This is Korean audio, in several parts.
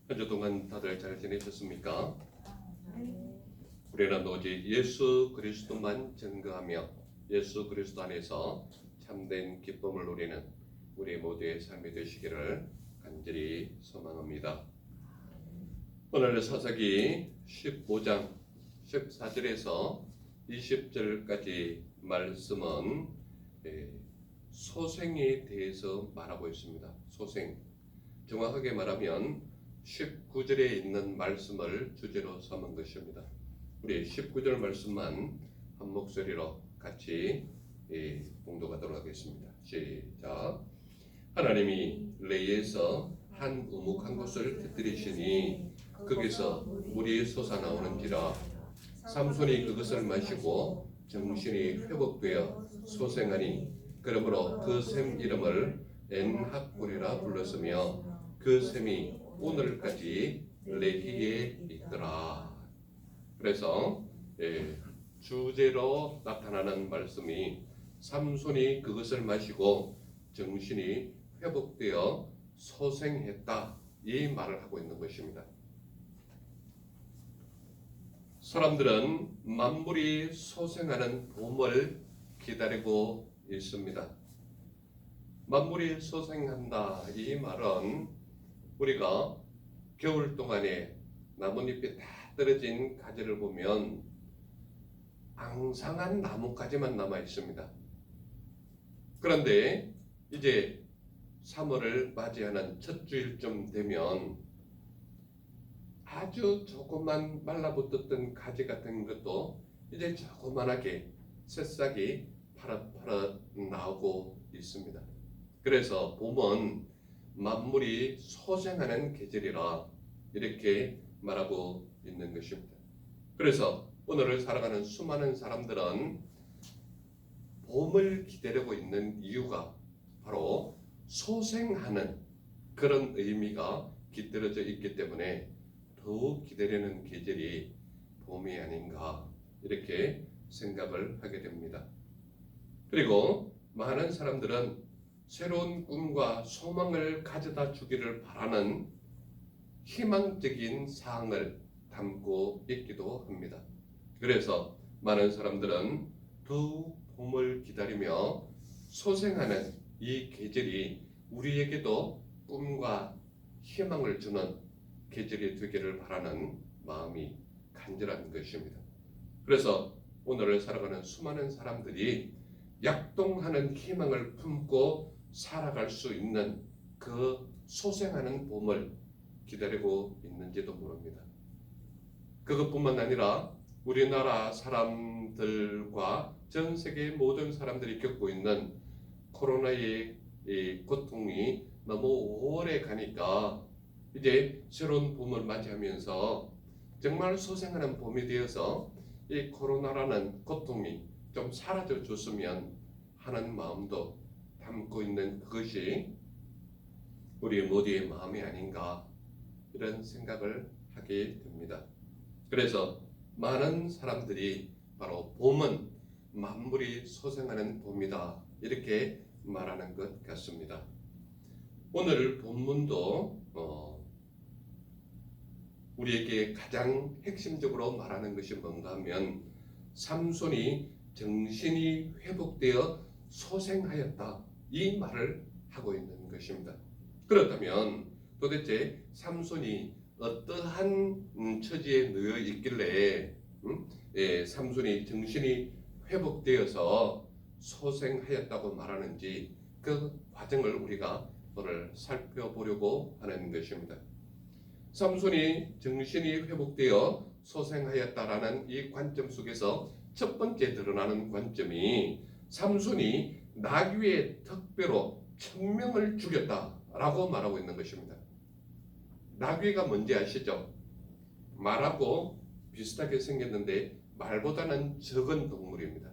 한 주 동안 다들 잘 지내셨습니까? 네. 우리는 오직 예수 그리스도만 증거하며 예수 그리스도 안에서 참된 기쁨을 누리는 우리 모두의 삶이 되시기를 간절히 소망합니다. 오늘 사사기 15장 14절에서 20절까지 말씀은 소생에 대해서 말하고 있습니다. 소생. 정확하게 말하면 19절에 있는 말씀을 주제로 삼은 것입니다. 우리 19절 말씀만 한 목소리로 같이 봉독하도록 하겠습니다. 시작. 하나님이 레이에서 한 우묵한 곳을 터뜨리시니 거기서 물이 솟아나오는지라. 삼손이 그것을 마시고 정신이 회복되어 소생하니 그러므로 그 샘 이름을 엔학골이라 불렀으며 그 샘이 오늘까지 레히에 있더라. 그래서 주제로 나타나는 말씀이 삼손이 그것을 마시고 정신이 회복되어 소생했다, 이 말을 하고 있는 것입니다. 사람들은 만물이 소생하는 봄을 기다리고 있습니다. 만물이 소생한다, 이 말은 우리가 겨울 동안에 나뭇잎이 다 떨어진 가지를 보면 앙상한 나뭇가지만 남아 있습니다. 그런데 이제 3월을 맞이하는 첫 주일쯤 되면 아주 조그만 말라붙었던 가지 같은 것도 이제 조그만하게 새싹이 파릇파릇 나오고 있습니다. 그래서 봄은 만물이 소생하는 계절이라 이렇게 말하고 있는 것입니다. 그래서 오늘을 살아가는 수많은 사람들은 봄을 기다리고 있는 이유가 바로 소생하는 그런 의미가 깃들어져 있기 때문에 더욱 기다리는 계절이 봄이 아닌가, 이렇게 생각을 하게 됩니다. 그리고 많은 사람들은 새로운 꿈과 소망을 가져다 주기를 바라는 희망적인 사항을 담고 있기도 합니다. 그래서 많은 사람들은 더욱 봄을 기다리며 소생하는 이 계절이 우리에게도 꿈과 희망을 주는 계절이 되기를 바라는 마음이 간절한 것입니다. 그래서 오늘을 살아가는 수많은 사람들이 약동하는 희망을 품고 살아갈 수 있는 그 소생하는 봄을 기다리고 있는지도 모릅니다. 그것뿐만 아니라 우리나라 사람들과 전 세계 모든 사람들이 겪고 있는 코로나의 고통이 너무 오래 가니까 이제 새로운 봄을 맞이하면서 정말 소생하는 봄이 되어서 이 코로나라는 고통이 좀 사라져 줬으면 하는 마음도 담고 있는 그것이 우리 모두의 마음이 아닌가, 이런 생각을 하게 됩니다. 그래서 많은 사람들이 바로 봄은 만물이 소생하는 봄이다, 이렇게 말하는 것 같습니다. 오늘 본문도 우리에게 가장 핵심적으로 말하는 것이 뭔가 하면 삼손이 정신이 회복되어 소생하였다, 이 말을 하고 있는 것입니다. 그렇다면 도대체 삼손이 어떠한 처지에 놓여 있길래 삼손이 정신이 회복되어서 소생하였다고 말하는지 그 과정을 우리가 오늘 살펴보려고 하는 것입니다. 삼손이 정신이 회복되어 소생하였다라는 이 관점 속에서 첫 번째 드러나는 관점이 삼손이 나귀의 턱뼈로 1000명을 죽였다라고 말하고 있는 것입니다. 나귀가 뭔지 아시죠? 말하고 비슷하게 생겼는데 말보다는 적은 동물입니다.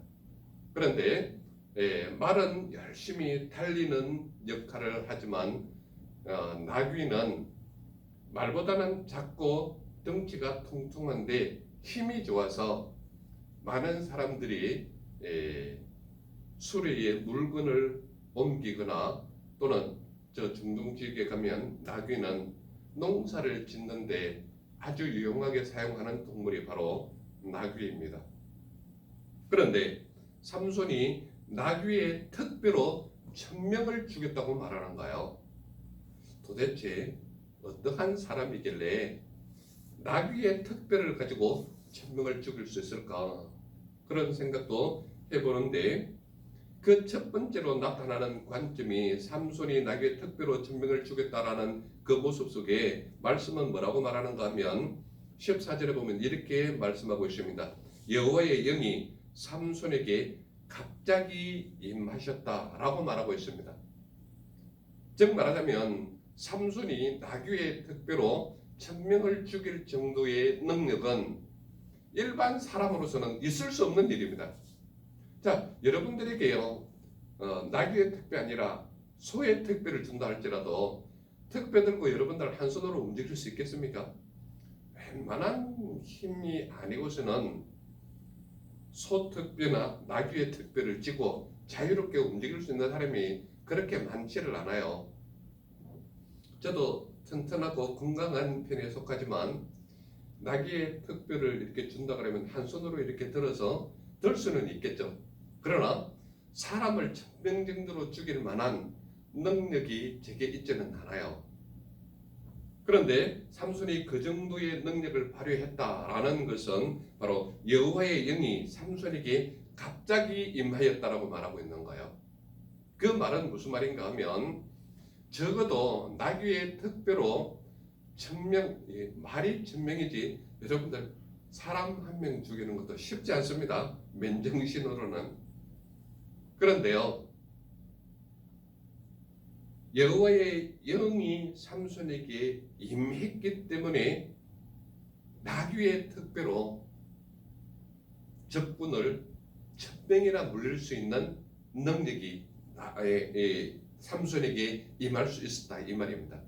그런데 말은 열심히 달리는 역할을 하지만 나귀는 말보다는 작고 덩치가 퉁퉁한데 힘이 좋아서 많은 사람들이 수레에 물건을 옮기거나 또는 저 중동 지역에 가면 나귀는 농사를 짓는데 아주 유용하게 사용하는 동물이 바로 나귀입니다. 그런데 삼손이 나귀의 특배로 천명을 주겠다고 말하는가요? 도대체 어떠한 사람이길래 나귀의 특배를 가지고 천명을 죽일 수 있을까? 그런 생각도 해보는데, 그 첫 번째로 나타나는 관점이 삼손이 나귀의 특배로 천명을 주겠다라는 그 모습 속에 말씀은 뭐라고 말하는가 하면 14절에 보면 이렇게 말씀하고 있습니다. 여호와의 영이 삼손에게 갑자기 임하셨다라고 말하고 있습니다. 즉 말하자면 삼손이 나귀의 특배로 천명을 죽일 정도의 능력은 일반 사람으로서는 있을 수 없는 일입니다. 자, 여러분들에게요, 나귀의 특배 아니라 소의 특배를 준다 할지라도 특배 들고 여러분들 한 손으로 움직일 수 있겠습니까? 웬만한 힘이 아니고서는 소 특배나 나귀의 특배를 쥐고 자유롭게 움직일 수 있는 사람이 그렇게 많지를 않아요. 저도 튼튼하고 건강한 편에 속하지만 나귀의 특배를 이렇게 준다 그러면 한 손으로 이렇게 들어서 들 수는 있겠죠. 그러나 사람을 천명정도로 죽일 만한 능력이 제게 있지는 않아요. 그런데 삼손이 그 정도의 능력을 발휘했다라는 것은 바로 여호와의 영이 삼손에게 갑자기 임하였다라고 말하고 있는 거예요. 그 말은 무슨 말인가 하면 적어도 나귀의 특배로 천명, 말이 천명이지 여러분들 사람 한 명 죽이는 것도 쉽지 않습니다. 맨정신으로는. 그런데요, 여호와의 영이 삼손에게 임했기 때문에 나귀의 특배로 적군을 천명이나 물릴 수 있는 능력이 삼손에게 임할 수 있었다 이 말입니다.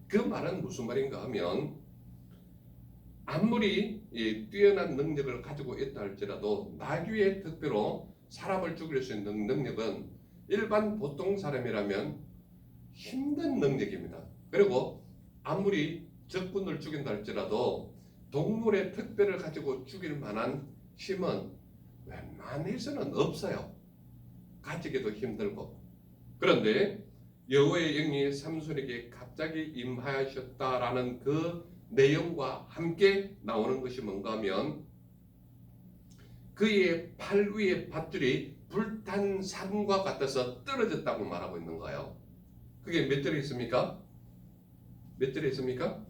그 말은 무슨 말인가 하면 아무리 뛰어난 능력을 가지고 있다 할지라도 나귀의 특배로 사람을 죽일 수 있는 능력은 일반 보통 사람이라면 힘든 능력입니다. 그리고 아무리 적군을 죽인다 할지라도 동물의 특배를 가지고 죽일 만한 힘은 웬만해서는 없어요. 가지기도 힘들고. 그런데 여호와의 영이 삼손에게 갑자기 임하셨다라는 그 내용과 함께 나오는 것이 뭔가 하면 그의 팔 위의 밧줄이 불탄 산과 같아서 떨어졌다고 말하고 있는 거예요. 그게 몇 절에 있습니까? 몇 절에 있습니까?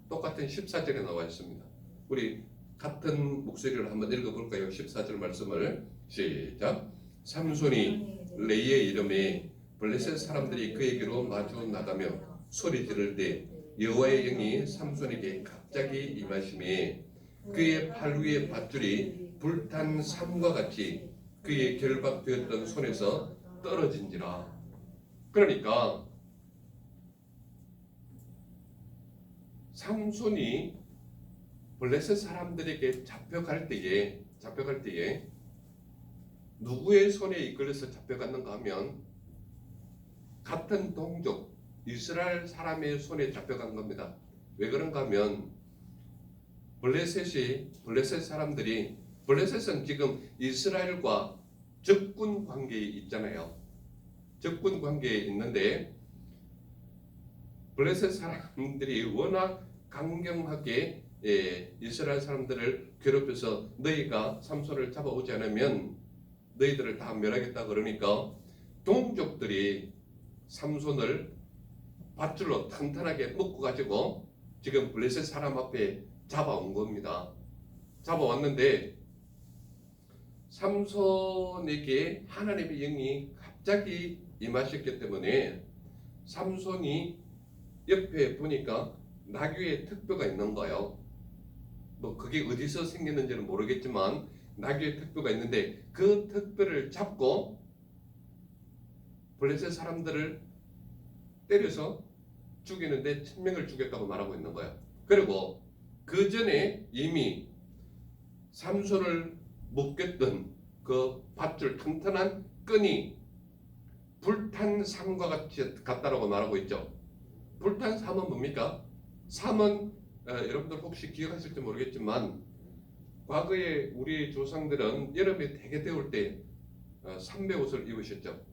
똑같은 14절에 나와 있습니다. 우리 같은 목소리를 한번 읽어볼까요? 14절 말씀을 시작. 삼손이 레이의 이름에 블레셋 사람들이 그에게로 마주 나가며 소리 지를 때 여호와의 영이 삼손에게 갑자기 임하심에 그의 팔 위의 밧줄이 불탄 삼과 같이 그의 결박되었던 손에서 떨어진지라. 그러니까 삼손이 블레셋 사람들에게 잡혀갈 때에 누구의 손에 이끌려서 잡혀갔는가 하면 같은 동족 이스라엘 사람의 손에 잡혀간 겁니다. 왜 그런가 하면 블레셋 사람들이, 블레셋은 지금 이스라엘과 적군 관계에 있잖아요. 적군 관계에 있는데 블레셋 사람들이 워낙 강경하게 이스라엘 사람들을 괴롭혀서 너희가 삼손을 잡아오지 않으면 너희들을 다 멸하겠다 그러니까 동족들이 삼손을 밧줄로 탄탄하게 묶고 가지고 지금 블레셋 사람 앞에 잡아온 겁니다. 잡아왔는데 삼손에게 하나님의 영이 갑자기 임하셨기 때문에 삼손이 옆에 보니까 나귀의 특뼈가 있는 거예요. 뭐 그게 어디서 생겼는지는 모르겠지만 나귀의 특뼈가 있는데 그 특뼈를 잡고 블레셋 사람들을 때려서 죽이는데 천명을 주겠다고 말하고 있는 거예요. 그리고 그 전에 이미 삼손을 묶였던 그 밧줄 튼튼한 끈이 불탄 삼과 같다라고 말하고 있죠. 불탄 삼은 뭡니까? 삼은 여러분들 혹시 기억하실지 모르겠지만 과거에 우리 조상들은 여름에 되게 더울 때 삼배 옷을 입으셨죠.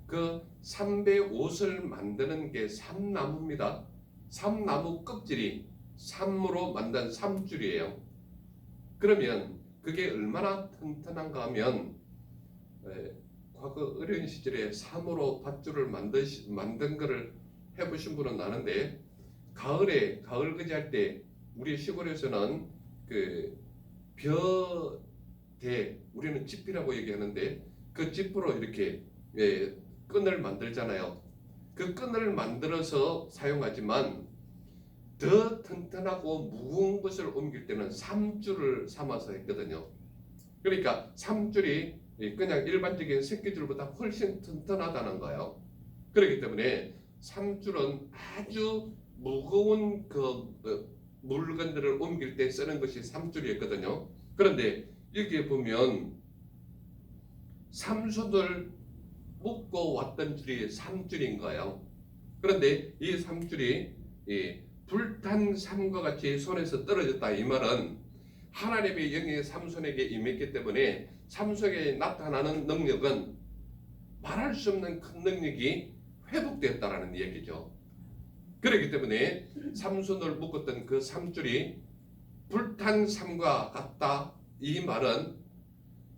그 삼배 옷을 만드는 게 삼나무입니다. 삼나무 껍질이 삼으로 만든 삼줄이에요. 그러면 그게 얼마나 튼튼한가 하면 과거 어린 시절에 삼으로 밧줄을 만든 거를 해보신 분은 아는데 가을에 가을거지 할 때 우리 시골에서는 그 벼대 우리는 지피라고 얘기하는데 그 지프로 이렇게 끈을 만들잖아요. 그 끈을 만들어서 사용하지만 더 튼튼하고 무거운 것을 옮길 때는 삼줄을 삼아서 했거든요. 그러니까 삼줄이 그냥 일반적인 새끼줄보다 훨씬 튼튼하다는 거예요. 그렇기 때문에 삼줄은 아주 무거운 물건들을 옮길 때 쓰는 것이 삼줄이었거든요. 그런데 여기에 보면 삼손을 묶고 왔던 줄이 삼줄인 거예요. 그런데 이 삼줄이 불탄 삼과 같이 손에서 떨어졌다. 이 말은 하나님의 영이 삼손에게 임했기 때문에 삼손에게 나타나는 능력은 말할 수 없는 큰 능력이 회복되었다라는 얘기죠. 그렇기 때문에 삼손을 묶었던 그 삼줄이 불탄 삼과 같다. 이 말은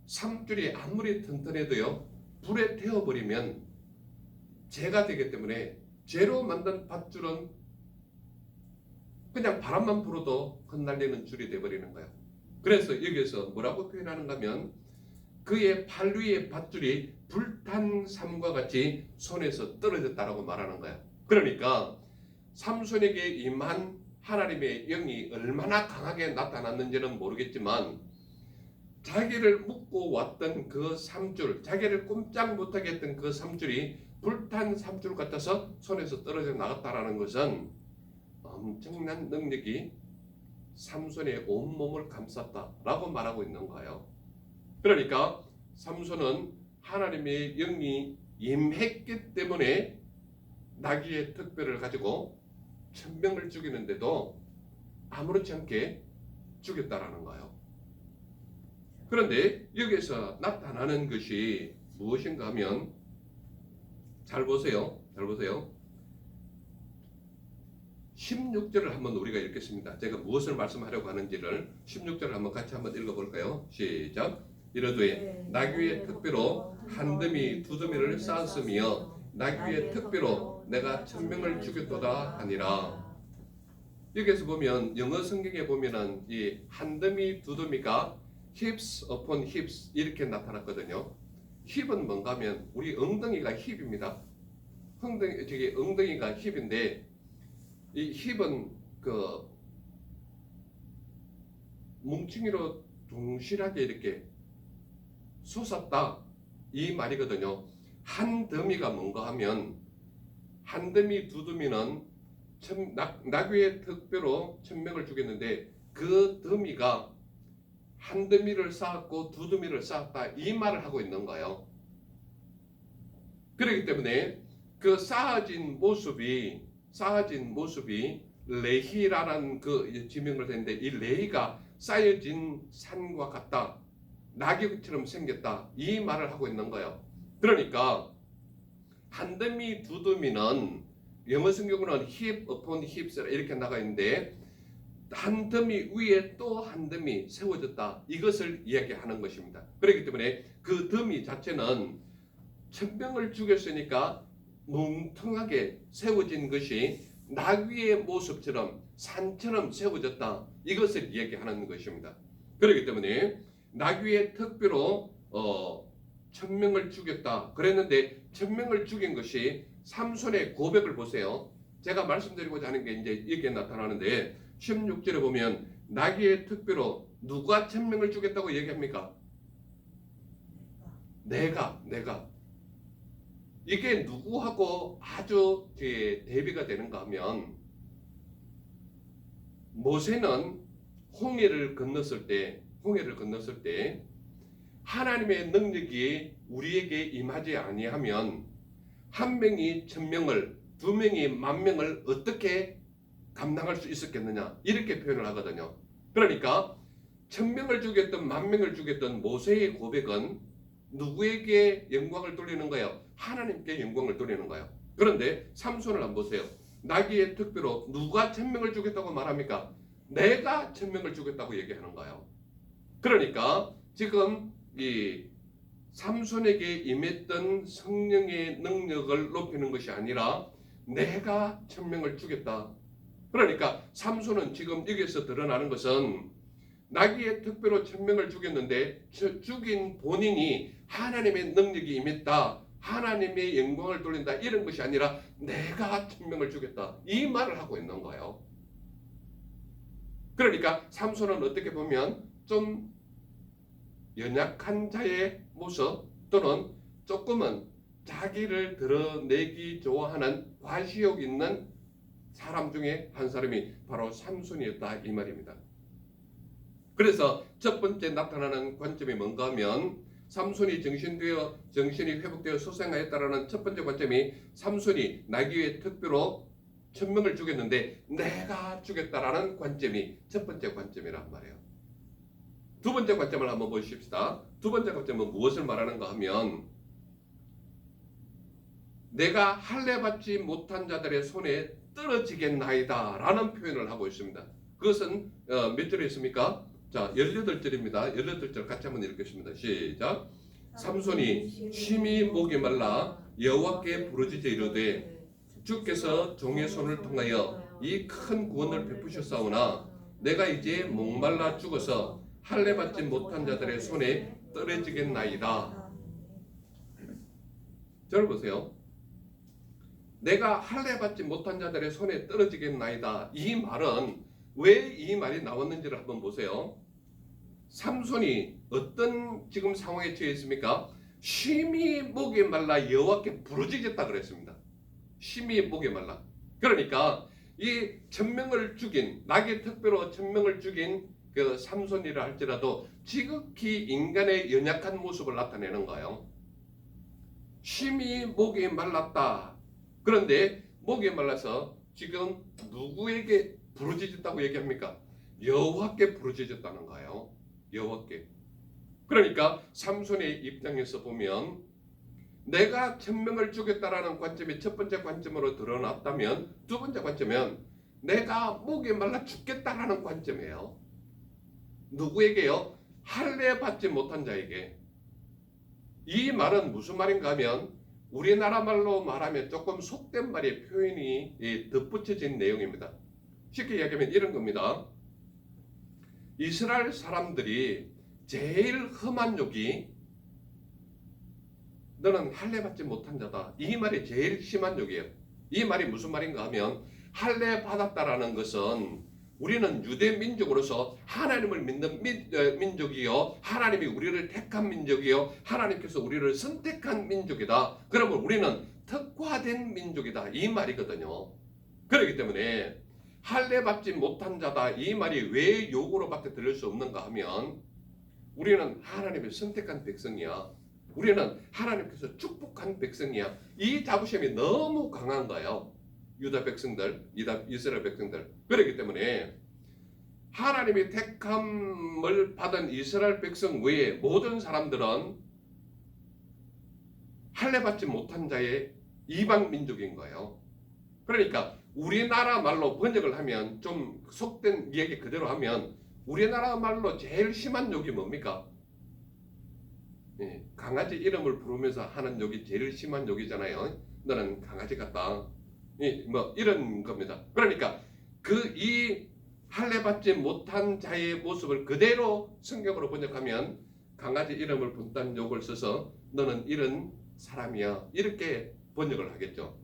삼줄이 아무리 튼튼해도요 불에 태워버리면 재가 되기 때문에 재로 만든 밧줄은 그냥 바람만 불어도 흩날리는 줄이 되어버리는 거예요. 그래서 여기서 뭐라고 표현하는가 하면 그의 팔 위의 밧줄이 불탄 삼과 같이 손에서 떨어졌다라고 말하는 거예요. 그러니까 삼손에게 임한 하나님의 영이 얼마나 강하게 나타났는지는 모르겠지만 자기를 묶고 왔던 그 삼줄, 자기를 꼼짝 못하게 했던 그 삼줄이 불탄 삼줄 같아서 손에서 떨어져 나갔다라는 것은 엄청난 능력이 삼손의 온몸을 감쌌다라고 말하고 있는 거예요. 그러니까 삼손은 하나님의 영이 임했기 때문에 나귀의 특별을 가지고 천명을 죽이는데도 아무렇지 않게 죽였다라는 거예요. 그런데 여기서 나타나는 것이 무엇인가 하면 잘 보세요. 16절을 한번 우리가 읽겠습니다. 제가 무엇을 말씀하려고 하는지를 16절을 한번 같이 한번 읽어볼까요? 시작. 이르되 나귀의 특배로 한 더미 두 더미를 쌓았으며 나귀의 특배로 내가 천명을 죽였도다 하니라. 여기서 보면 영어 성경에 보면은 이 한 더미 두 더미가 hips upon hips 이렇게 나타났거든요. 힙은 뭔가 하면 우리 엉덩이가 힙입니다. 엉덩이가 힙인데 이 힙은 그 뭉충이로 둥실하게 이렇게 솟았다 이 말이거든요. 한 더미가 뭔가 하면 한 더미 두 더미는 나귀의 특배로 천명을 죽였는데 그 더미가 한 더미를 쌓았고 두 더미를 쌓았다 이 말을 하고 있는 거예요. 그렇기 때문에 그 쌓아진 모습이 레히라는 그 지명을 했는데 이 레히가 쌓여진 산과 같다. 나귀처럼 생겼다. 이 말을 하고 있는 거예요. 그러니까 한 더미 두 더미는 영어 성경으로는 hip upon hips 이렇게 나가 있는데 한 더미 위에 또 한 더미 세워졌다. 이것을 이야기하는 것입니다. 그렇기 때문에 그 더미 자체는 천명을 죽였으니까 뭉퉁하게 세워진 것이 나귀의 모습처럼 산처럼 세워졌다. 이것을 이야기하는 것입니다. 그렇기 때문에 나귀의 특배로 천명을 죽였다. 그랬는데 천명을 죽인 것이 삼손의 고백을 보세요. 제가 말씀드리고자 하는 게 이제 여기에 나타나는데 16절에 보면 나귀의 특배로 누가 천명을 죽였다고 얘기합니까? 내가 이게 누구하고 아주 대비가 되는가 하면 모세는 홍해를 건넜을 때 하나님의 능력이 우리에게 임하지 아니하면 한 명이 천명을 두 명이 만 명을 어떻게 감당할 수 있었겠느냐 이렇게 표현을 하거든요. 그러니까 1000명을 죽였던 10,000명을 죽였던 모세의 고백은 누구에게 영광을 돌리는 거예요? 하나님께 영광을 돌리는 거예요. 그런데 삼손을 한번 보세요. 나귀의 특별로 누가 1000명을 죽였다고 말합니까? 내가 1000명을 죽였다고 얘기하는 거예요. 그러니까 지금 이 삼손에게 임했던 성령의 능력을 높이는 것이 아니라 내가 1000명을 죽였다. 그러니까 삼손은 지금 여기서 드러나는 것은 나귀의 특별로 1000명을 죽였는데 죽인 본인이 하나님의 능력이 임했다. 하나님의 영광을 돌린다. 이런 것이 아니라 내가 1000명을 죽였다. 이 말을 하고 있는 거예요. 그러니까 삼손은 어떻게 보면 좀 연약한 자의 모습 또는 조금은 자기를 드러내기 좋아하는 과시욕 있는 사람 중에 한 사람이 바로 삼손이었다 이 말입니다. 그래서 첫 번째 나타나는 관점이 뭔가 하면 삼손이 정신이 회복되어 소생하였다라는 첫 번째 관점이 삼손이 나귀의 특별로 1000명을 죽였는데 내가 죽였다라는 관점이 첫 번째 관점이란 말이에요. 두 번째 관점을 한번 보십시다. 두 번째 관점은 무엇을 말하는가 하면 내가 할례받지 못한 자들의 손에 떨어지겠나이다 라는 표현을 하고 있습니다. 그것은 몇 절에 있습니까? 자, 18절입니다. 18절 같이 한번 읽겠습니다. 시작. 삼손이 심히 목이 말라 여호와께 부르짖어 이르되 주께서 종의 손을 통하여 이 큰 구원을 베푸셨사오나 내가 이제 목말라 죽어서 할례받지 못한 자들의 손에 떨어지겠나이다. 저를 보세요. 내가 할례받지 못한 자들의 손에 떨어지겠나이다. 이 말은 왜 이 말이 나왔는지를 한번 보세요. 삼손이 어떤 지금 상황에 처해 있습니까? 심히 목이 말라 여호와께 부르짖었다 그랬습니다. 심히 목이 말라. 그러니까 이 1000명을 죽인 나귀 특별로 1000명을 죽인 그 삼손이라 할지라도 지극히 인간의 연약한 모습을 나타내는 거예요. 심히 목이 말랐다. 그런데 목이 말라서 지금 누구에게 부르짖었다고 얘기합니까? 여호와께 부르짖었다는 거예요. 여호와께. 그러니까 삼손의 입장에서 보면 내가 1000명을 죽였다라는 관점이 첫 번째 관점으로 드러났다면 두 번째 관점은 내가 목이 말라 죽겠다라는 관점이에요. 누구에게요? 할례 받지 못한 자에게. 이 말은 무슨 말인가 하면 우리나라 말로 말하면 조금 속된 말의 표현이 덧붙여진 내용입니다. 쉽게 이야기하면 이런 겁니다. 이스라엘 사람들이 제일 험한 욕이 너는 할례 받지 못한 자다. 이 말이 제일 심한 욕이에요. 이 말이 무슨 말인가 하면 할례 받았다라는 것은 우리는 유대 민족으로서 하나님을 믿는 민족이요, 하나님이 우리를 택한 민족이요, 하나님께서 우리를 선택한 민족이다. 그러면 우리는 특화된 민족이다. 이 말이거든요. 그렇기 때문에 할례 받지 못한 자다. 이 말이 왜 욕으로밖에 들릴 수 없는가 하면 우리는 하나님의 선택한 백성이야. 우리는 하나님께서 축복한 백성이야. 이 자부심이 너무 강한 거예요. 유다 백성들, 이스라엘 백성들. 그렇기 때문에 하나님의 택함을 받은 이스라엘 백성 외에 모든 사람들은 할례 받지 못한 자의 이방 민족인 거예요. 그러니까 우리나라 말로 번역을 하면 좀 속된 이야기 그대로 하면 우리나라 말로 제일 심한 욕이 뭡니까? 강아지 이름을 부르면서 하는 욕이 제일 심한 욕이잖아요. 너는 강아지 같다. 뭐 이런 겁니다. 그러니까 이 할례 받지 못한 자의 모습을 그대로 성경으로 번역하면 강아지 이름을 분단 욕을 써서 너는 이런 사람이야. 이렇게 번역을 하겠죠.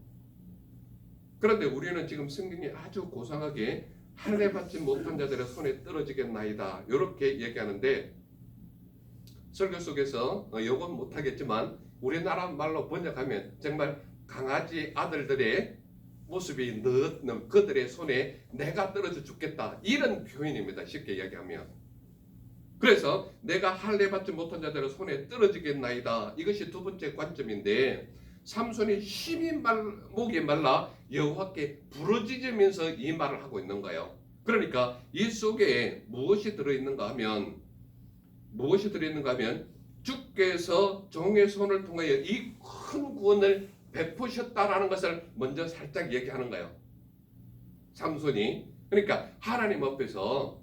그런데 우리는 지금 성경이 아주 고상하게 할례 받지 못한 자들의 손에 떨어지겠나이다. 이렇게 얘기하는데 설교 속에서 요건 못하겠지만 우리나라 말로 번역하면 정말 강아지 아들들의 모습이 그들의 손에 내가 떨어져 죽겠다. 이런 표현입니다. 쉽게 이야기하면. 그래서 내가 할례 받지 못한 자들의 손에 떨어지겠나이다. 이것이 두 번째 관점인데 삼손이 심히 목이 말라 여호와께 부르짖으면서 이 말을 하고 있는 거예요. 그러니까 이 속에 무엇이 들어있는가 하면 주께서 종의 손을 통하여 이 큰 구원을 베푸셨다라는 것을 먼저 살짝 얘기하는 거예요. 삼손이. 그러니까 하나님 앞에서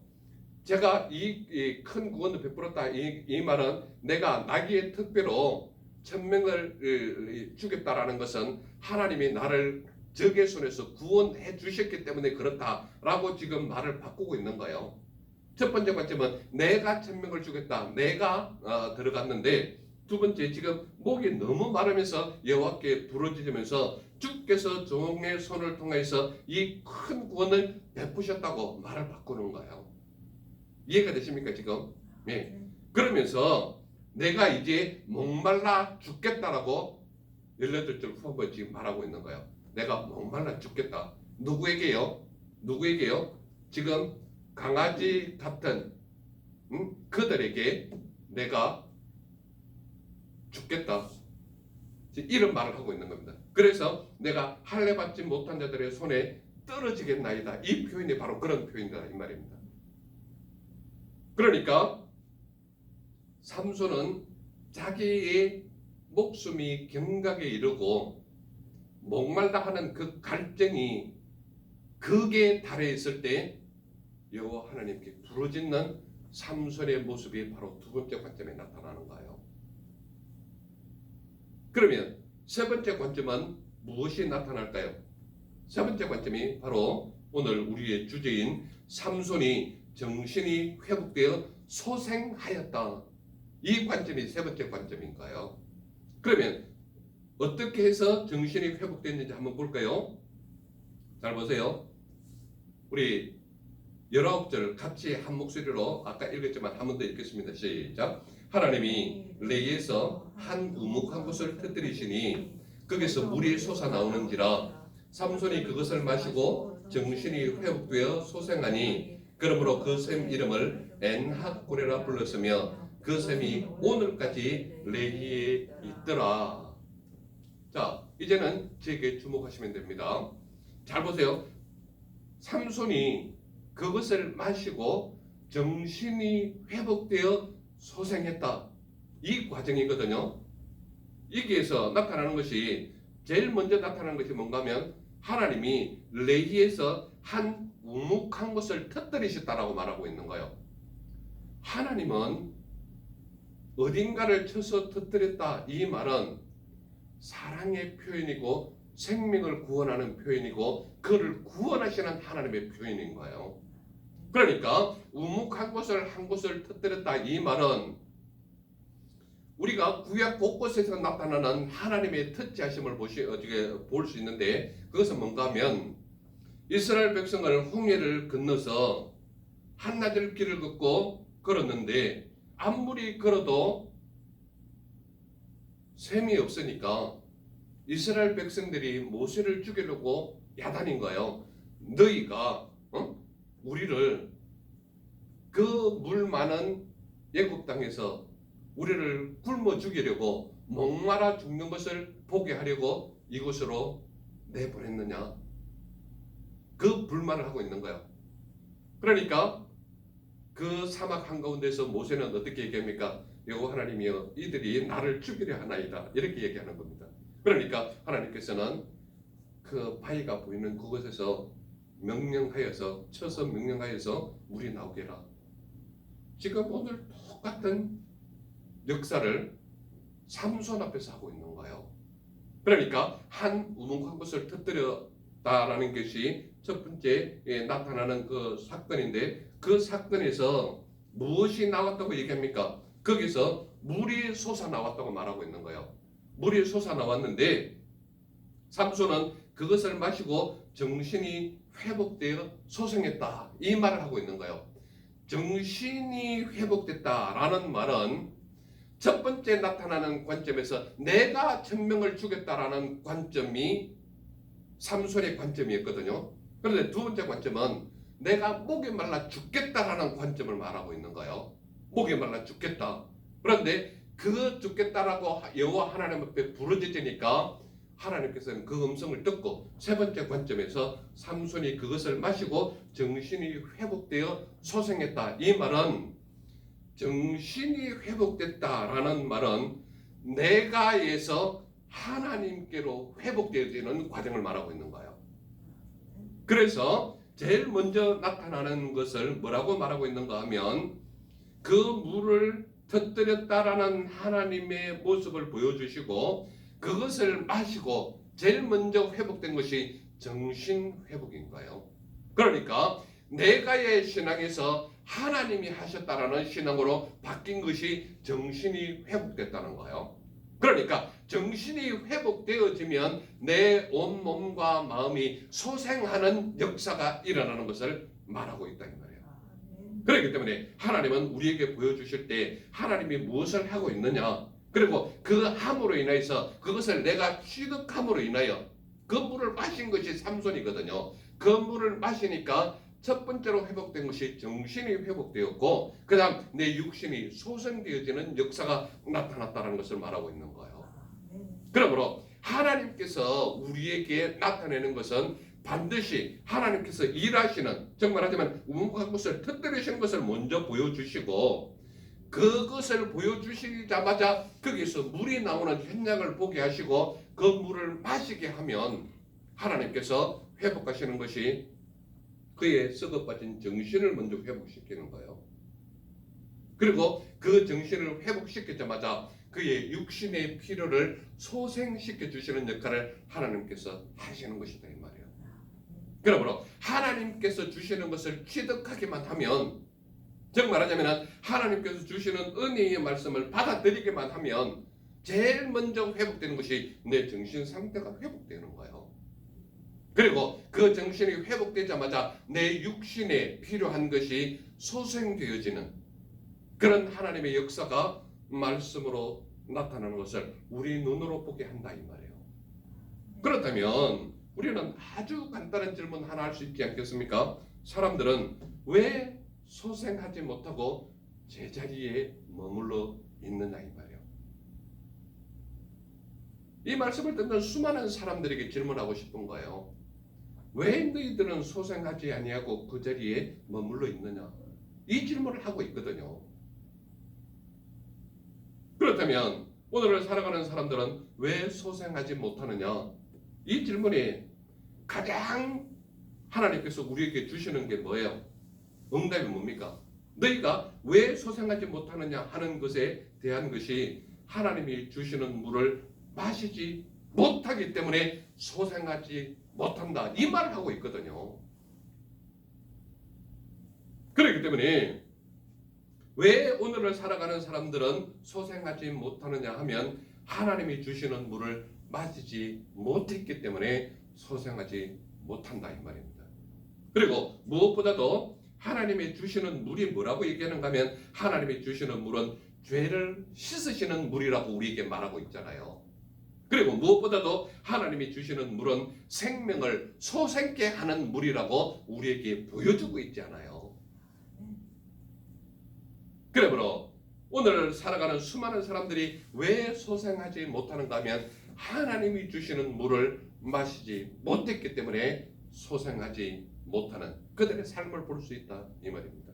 제가 이 큰 구원을 베풀었다. 이 말은 내가 나귀의 특배로 1000명을 죽였다라는 것은 하나님이 나를 적의 손에서 구원해 주셨기 때문에 그렇다라고 지금 말을 바꾸고 있는 거예요. 첫 번째 관점은 내가 1000명을 죽였다. 내가 들어갔는데, 두 번째, 지금 목이 너무 마르면서 여호와께 부르짖으면서 주께서 종의 손을 통해서 이 큰 구원을 베푸셨다고 말을 바꾸는 거예요. 이해가 되십니까 지금? 네. 그러면서 내가 이제 목말라 죽겠다라고 18절 후반부에 지금 말하고 있는 거예요. 내가 목말라 죽겠다. 누구에게요? 지금 강아지 같은 그들에게 내가 죽겠다. 이런 말을 하고 있는 겁니다. 그래서 내가 할례 받지 못한 자들의 손에 떨어지겠나이다. 이 표현이 바로 그런 표현이다 이 말입니다. 그러니까 삼손은 자기의 목숨이 경각에 이르고 목말라 하는 그 갈증이 극에 달해 있을 때 여호와 하나님께 부르짖는 삼손의 모습이 바로 두 번째 관점에 나타나는 거예요. 그러면 세 번째 관점은 무엇이 나타날까요? 세 번째 관점이 바로 오늘 우리의 주제인 삼손이 정신이 회복되어 소생하였다. 이 관점이 세 번째 관점인가요? 그러면 어떻게 해서 정신이 회복됐는지 한번 볼까요? 잘 보세요. 우리 19절 같이 한 목소리로 아까 읽었지만 한 번 더 읽겠습니다. 시작. 하나님이 레이에서 한 우묵한 곳을 터뜨리시니 거기서 물이 솟아나오는지라 삼손이 그것을 마시고 정신이 회복되어 소생하니 그러므로 그 샘 이름을 엔하고레라 불렀으며 그 샘이 오늘까지 레히에 있더라. 자, 이제는 제게 주목하시면 됩니다. 잘 보세요. 삼손이 그것을 마시고 정신이 회복되어 소생했다. 이 과정이거든요. 여기에서 나타나는 것이 제일 먼저 나타나는 것이 뭔가 하면 하나님이 레히에서 한 우묵한 것을 터뜨리셨다라고 말하고 있는 거예요. 하나님은 어딘가를 쳐서 터뜨렸다. 이 말은 사랑의 표현이고 생명을 구원하는 표현이고 그를 구원하시는 하나님의 표현인 거예요. 그러니까 우묵한 곳을 한 곳을 터뜨렸다. 이 말은 우리가 구약 곳곳에서 나타나는 하나님의 터치하심을 볼 수 있는데 그것은 뭔가 하면 이스라엘 백성을 홍해를 건너서 한나절 길을 걷고 걸었는데 아무리 걸어도 샘이 없으니까 이스라엘 백성들이 모세를 죽이려고 야단인 거예요. 너희가 우리를 그 물 많은 애굽 땅에서 우리를 굶어 죽이려고 목마라 죽는 것을 보게 하려고 이곳으로 내보냈느냐. 그 불만을 하고 있는 거예요. 그러니까 그 사막 한가운데서 모세는 어떻게 얘기합니까? 여호와 하나님이여 이들이 나를 죽이려 하나이다. 이렇게 얘기하는 겁니다. 그러니까 하나님께서는 그 바위가 보이는 그곳에서 명령하여서 쳐서 명령하여서 물이 나오게 해라. 지금 오늘 똑같은 역사를 삼손 앞에서 하고 있는 거예요. 그러니까 한 우묵한 것을 터뜨렸다라는 것이 첫 번째 나타나는 그 사건인데 그 사건에서 무엇이 나왔다고 얘기합니까? 거기서 물이 솟아나왔다고 말하고 있는 거예요. 물이 솟아나왔는데 삼손은 그것을 마시고 정신이 회복되어 소생했다. 이 말을 하고 있는 거예요. 정신이 회복됐다라는 말은 첫 번째 나타나는 관점에서 내가 1000명을 죽였다라는 관점이 삼손의 관점이었거든요. 그런데 두 번째 관점은 내가 목이 말라 죽겠다라는 관점을 말하고 있는 거예요. 목이 말라 죽겠다. 그런데 그 죽겠다라고 여호와 하나님 앞에 부르짖으니까 하나님께서는 그 음성을 듣고 세 번째 관점에서 삼손이 그것을 마시고 정신이 회복되어 소생했다. 이 말은 정신이 회복됐다라는 말은 내가에서 하나님께로 회복되어지는 과정을 말하고 있는 거예요. 그래서 제일 먼저 나타나는 것을 뭐라고 말하고 있는가 하면 그 물을 터뜨렸다라는 하나님의 모습을 보여주시고 그것을 마시고 제일 먼저 회복된 것이 정신 회복인 거예요. 그러니까 내가의 신앙에서 하나님이 하셨다라는 신앙으로 바뀐 것이 정신이 회복됐다는 거예요. 그러니까 정신이 회복되어지면 내 온몸과 마음이 소생하는 역사가 일어나는 것을 말하고 있다 이 말이에요. 그렇기 때문에 하나님은 우리에게 보여주실 때 하나님이 무엇을 하고 있느냐, 그리고 그 함으로 인해서 그것을 내가 취득함으로 인하여 그 물을 마신 것이 삼손이거든요. 그 물을 마시니까 첫 번째로 회복된 것이 정신이 회복되었고 그 다음 내 육신이 소생되어지는 역사가 나타났다는 것을 말하고 있는 거예요. 그러므로 하나님께서 우리에게 나타내는 것은 반드시 하나님께서 일하시는, 정말 하자면 우물한 것을 터뜨리시는 것을 먼저 보여주시고 그것을 보여주시자마자 거기서 물이 나오는 현장을 보게 하시고 그 물을 마시게 하면 하나님께서 회복하시는 것이 그의 썩어빠진 정신을 먼저 회복시키는 거예요. 그리고 그 정신을 회복시키자마자 그의 육신의 필요를 소생시켜 주시는 역할을 하나님께서 하시는 것이다 이 말이에요. 그러므로 하나님께서 주시는 것을 취득하기만 하면, 즉 말하자면 하나님께서 주시는 은혜의 말씀을 받아들이기만 하면 제일 먼저 회복되는 것이 내 정신 상태가 회복되는 거예요. 그리고 그 정신이 회복되자마자 내 육신에 필요한 것이 소생되어지는 그런 하나님의 역사가 말씀으로 나타나는 것을 우리 눈으로 보게 한다 이 말이에요. 그렇다면 우리는 아주 간단한 질문 하나 할 수 있지 않겠습니까? 사람들은 왜 소생하지 못하고 제자리에 머물러 있느냐 이 말이에요. 이 말씀을 듣는 수많은 사람들에게 질문하고 싶은 거예요. 왜 너희들은 소생하지 아니하고 그 자리에 머물러 있느냐? 이 질문을 하고 있거든요. 그렇다면 오늘을 살아가는 사람들은 왜 소생하지 못하느냐? 이 질문이 가장 하나님께서 우리에게 주시는 게 뭐예요? 응답이 뭡니까? 너희가 왜 소생하지 못하느냐 하는 것에 대한 것이 하나님이 주시는 물을 마시지 못하기 때문에 소생하지 못한다 이 말을 하고 있거든요. 그렇기 때문에 왜 오늘을 살아가는 사람들은 소생하지 못하느냐 하면 하나님이 주시는 물을 마시지 못했기 때문에 소생하지 못한다 이 말입니다. 그리고 무엇보다도 하나님이 주시는 물이 뭐라고 얘기하는가 하면 하나님이 주시는 물은 죄를 씻으시는 물이라고 우리에게 말하고 있잖아요. 그리고 무엇보다도 하나님이 주시는 물은 생명을 소생케 하는 물이라고 우리에게 보여주고 있잖아요. 그러므로 오늘 살아가는 수많은 사람들이 왜 소생하지 못하는가 하면 하나님이 주시는 물을 마시지 못했기 때문에 소생하지 못하는 그들의 삶을 볼 수 있다 이 말입니다.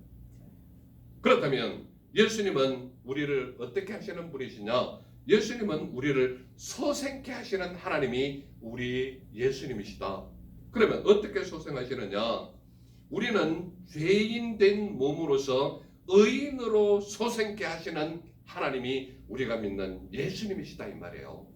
그렇다면 예수님은 우리를 어떻게 하시는 분이시냐? 예수님은 우리를 소생케 하시는 하나님이 우리 예수님이시다. 그러면 어떻게 소생하시느냐? 우리는 죄인된 몸으로서 의인으로 소생케 하시는 하나님이 우리가 믿는 예수님이시다 이 말이에요.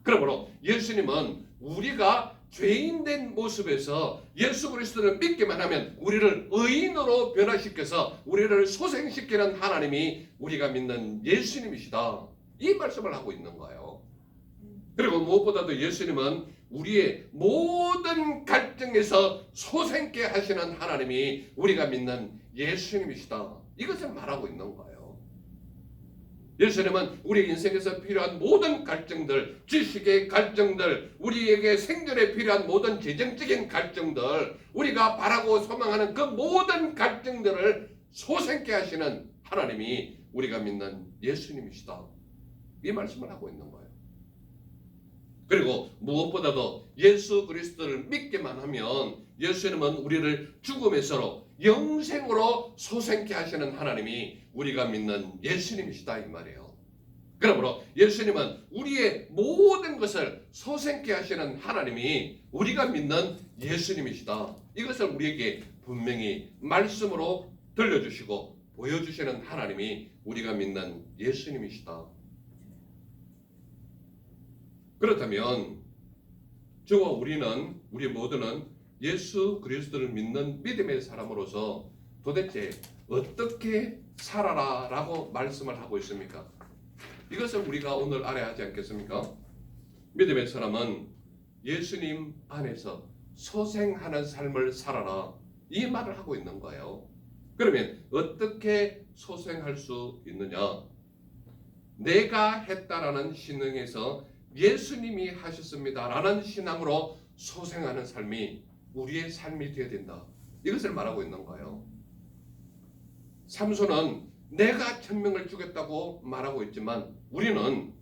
그러므로 예수님은 우리가 죄인된 모습에서 예수 그리스도를 믿기만 하면 우리를 의인으로 변화시켜서 우리를 소생시키는 하나님이 우리가 믿는 예수님이시다. 이 말씀을 하고 있는 거예요. 그리고 무엇보다도 예수님은 우리의 모든 갈등에서 소생케 하시는 하나님이 우리가 믿는 예수님이시다. 이것을 말하고 있는 거예요. 예수님은 우리 인생에서 필요한 모든 갈증들, 지식의 갈증들, 우리에게 생존에 필요한 모든 재정적인 갈증들, 우리가 바라고 소망하는 그 모든 갈증들을 소생케 하시는 하나님이 우리가 믿는 예수님이시다. 이 말씀을 하고 있는 거예요. 그리고 무엇보다도 예수 그리스도를 믿기만 하면 예수님은 우리를 죽음에서로 영생으로 소생케 하시는 하나님이 우리가 믿는 예수님이시다 이 말이에요. 그러므로 예수님은 우리의 모든 것을 소생케 하시는 하나님이 우리가 믿는 예수님이시다. 이것을 우리에게 분명히 말씀으로 들려주시고 보여주시는 하나님이 우리가 믿는 예수님이시다. 그렇다면 저와 우리 모두는 예수 그리스도를 믿는 믿음의 사람으로서 도대체 어떻게 살아라 라고 말씀을 하고 있습니까? 이것을 우리가 오늘 알아야 하지 않겠습니까? 믿음의 사람은 예수님 안에서 소생하는 삶을 살아라 이 말을 하고 있는 거예요. 그러면 어떻게 소생할 수 있느냐? 내가 했다라는 신앙에서 예수님이 하셨습니다라는 신앙으로 소생하는 삶이 우리의 삶이 되어야 된다. 이것을 말하고 있는 거예요. 삼손은 내가 1000명을 죽였다고 말하고 있지만 우리는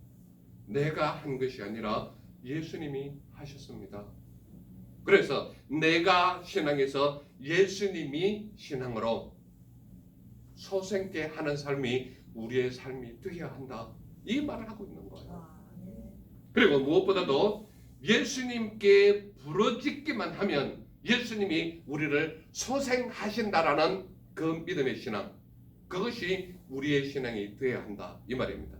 내가 한 것이 아니라 예수님이 하셨습니다. 그래서 내가 신앙에서 예수님이 신앙으로 소생케 하는 삶이 우리의 삶이 되어야 한다. 이 말을 하고 있는 거예요. 그리고 무엇보다도 예수님께 부르짖기만 하면 예수님이 우리를 소생하신다라는 그 믿음의 신앙, 그것이 우리의 신앙이 되어야 한다 이 말입니다.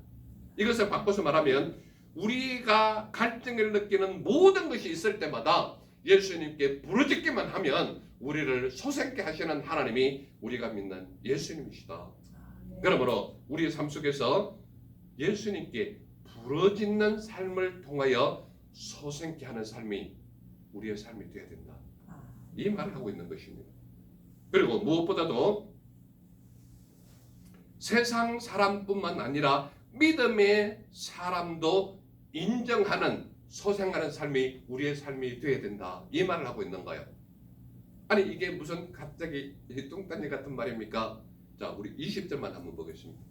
이것을 바꿔서 말하면 우리가 갈증을 느끼는 모든 것이 있을 때마다 예수님께 부르짖기만 하면 우리를 소생케 하시는 하나님이 우리가 믿는 예수님이시다. 그러므로 우리의 삶 속에서 예수님께 부르짖는 삶을 통하여 소생케 하는 삶이 우리의 삶이 되어야 된다. 이 말을 하고 있는 것입니다. 그리고 무엇보다도 세상 사람뿐만 아니라 믿음의 사람도 인정하는 소생하는 삶이 우리의 삶이 되어야 된다. 이 말을 하고 있는 거예요. 아니 이게 무슨 갑자기 뚱딴지 같은 말입니까? 자, 우리 20절만 한번 보겠습니다.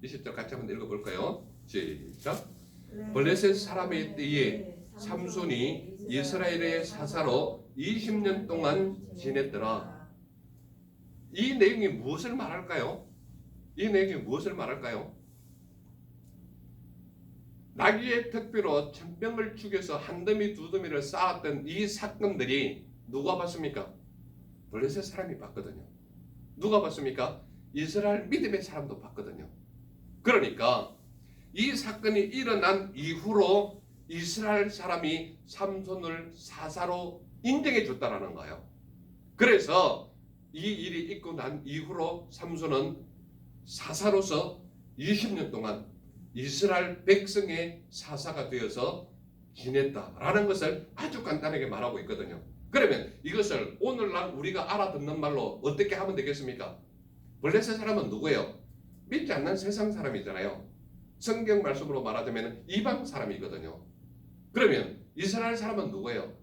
20절 같이 한번 읽어볼까요? 시작. 블레셋 사람의 때에 삼손이 이스라엘의 사사로 20년 동안 지냈더라. 이 내용이 무엇을 말할까요? 이 내용이 무엇을 말할까요? 나귀의 특비로 1000명을 죽여서 한 더미 두 더미를 쌓았던 이 사건들이 누가 봤습니까? 블레셋 사람이 봤거든요. 누가 봤습니까? 이스라엘 믿음의 사람도 봤거든요. 그러니까 이 사건이 일어난 이후로 이스라엘 사람이 삼손을 사사로 인정해 줬다라는 거예요. 그래서 이 일이 있고 난 이후로 삼손은 사사로서 20년 동안 이스라엘 백성의 사사가 되어서 지냈다라는 것을 아주 간단하게 말하고 있거든요. 그러면 이것을 오늘날 우리가 알아듣는 말로 어떻게 하면 되겠습니까? 블레셋 사람은 누구예요? 믿지 않는 세상 사람이잖아요. 성경 말씀으로 말하자면 이방 사람이거든요. 그러면 이스라엘 사람은 누구예요?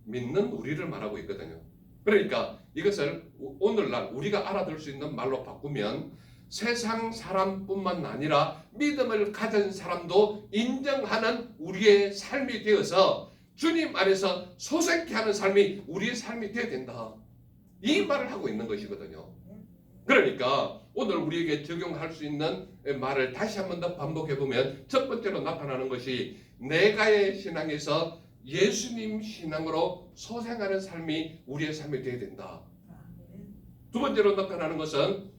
믿는 우리를 말하고 있거든요. 그러니까 이것을 오늘날 우리가 알아들 수 있는 말로 바꾸면 세상 사람뿐만 아니라 믿음을 가진 사람도 인정하는 우리의 삶이 되어서 주님 안에서 소생케 하는 삶이 우리의 삶이 되어야 된다. 이 말을 하고 있는 것이거든요. 그러니까 오늘 우리에게 적용할 수 있는 말을 다시 한 번 더 반복해보면 첫 번째로 나타나는 것이 내가의 신앙에서 예수님 신앙으로 소생하는 삶이 우리의 삶이 되어야 된다. 두 번째로 나타나는 것은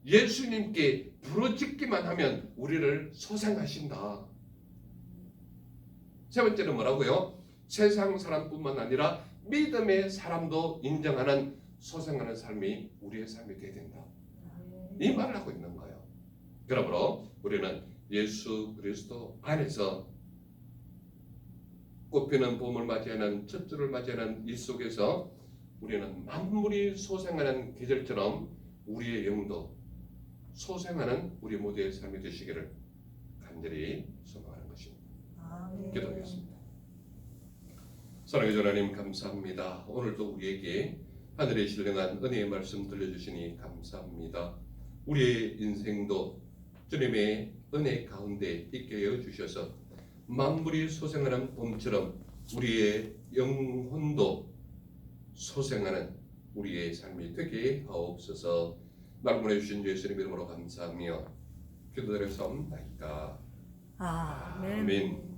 예수님께 부르짖기만 하면 우리를 소생하신다. 세 번째는 뭐라고요? 세상 사람뿐만 아니라 믿음의 사람도 인정하는 소생하는 삶이 우리의 삶이 되어야 된다. 이 말을 하고 있는 거예요. 그러므로 우리는 예수 그리스도 안에서 꽃피는 봄을 맞이하는 첫 주를 맞이하는 이 속에서 우리는 만물이 소생하는 계절처럼 우리의 영도 소생하는 우리 모두의 삶이 되시기를 간절히 소망하는 것입니다. 기도하겠습니다. 사랑의 주님 감사합니다. 오늘도 우리에게 하늘의 신령한 은혜의 말씀 들려주시니 감사합니다. 우리의 인생도 주님의 은혜 가운데 있게 하여 주셔서 만물이 소생하는 봄처럼 우리의 영혼도 소생하는 우리의 삶이 되게 하옵소서. 날 보내주신 예수님 이름으로 감사하며 기도드렸사옵나이다. 아멘. 아멘.